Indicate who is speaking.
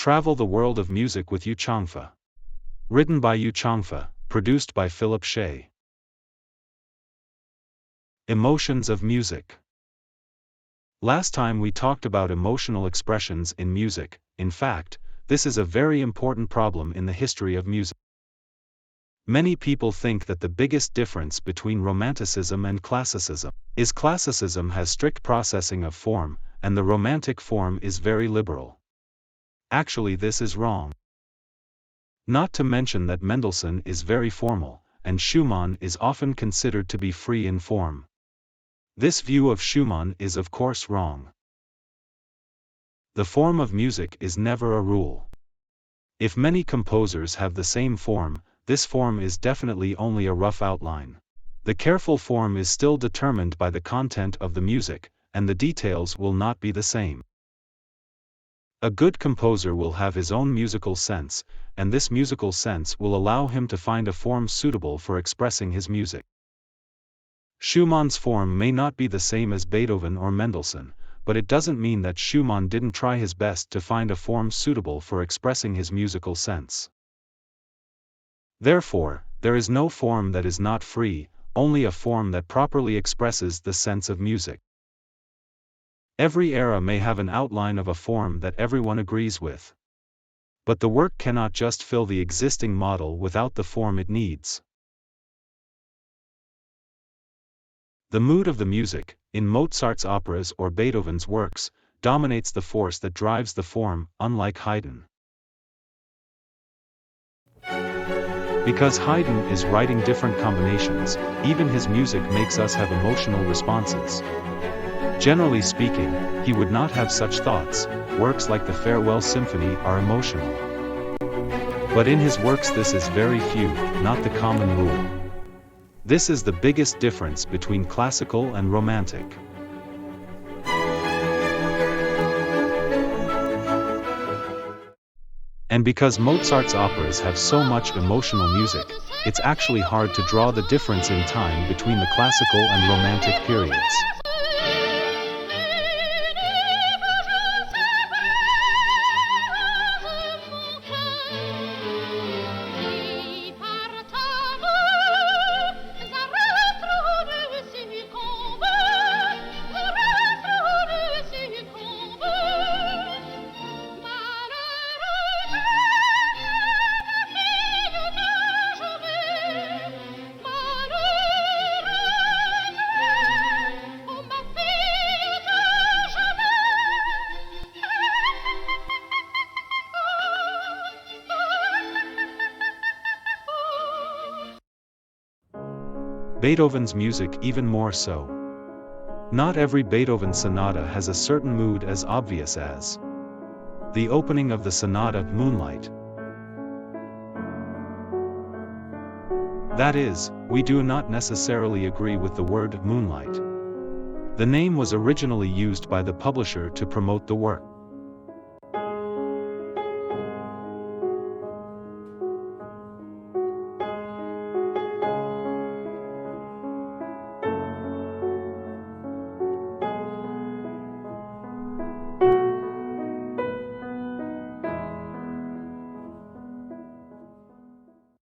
Speaker 1: Travel the World of Music with Yu Changfa. Written by Yu Changfa, produced by Philip Shea. Emotions of music. Last time we talked about emotional expressions in music. In fact, this is a very important problem in the history of music. Many people think that the biggest difference between Romanticism and Classicism is Classicism has strict processing of form, and the Romantic form is very liberal. Actually, this is wrong. Not to mention that Mendelssohn is very formal, and Schumann is often considered to be free in form. This view of Schumann is of course wrong. The form of music is never a rule. If many composers have the same form, this form is definitely only a rough outline. The careful form is still determined by the content of the music, and the details will not be the same. A good composer will have his own musical sense, and this musical sense will allow him to find a form suitable for expressing his music. Schumann's form may not be the same as Beethoven or Mendelssohn, but it doesn't mean that Schumann didn't try his best to find a form suitable for expressing his musical sense. Therefore, there is no form that is not free, only a form that properly expresses the sense of music. Every era may have an outline of a form that everyone agrees with. But the work cannot just fill the existing model without the form it needs. The mood of the music, in Mozart's operas or Beethoven's works, dominates the force that drives the form, unlike Haydn. Because Haydn is writing different combinations, even his music makes us have emotional responses. Generally speaking, he would not have such thoughts. Works like the Farewell Symphony are emotional. But in his works this is very few, not the common rule. This is the biggest difference between classical and romantic. And because Mozart's operas have so much emotional music, it's actually hard to draw the difference in time between the classical and romantic periods. Beethoven's music even more so. Not every Beethoven sonata has a certain mood as obvious as the opening of the sonata Moonlight. That is, we do not necessarily agree with the word moonlight. The name was originally used by the publisher to promote the work.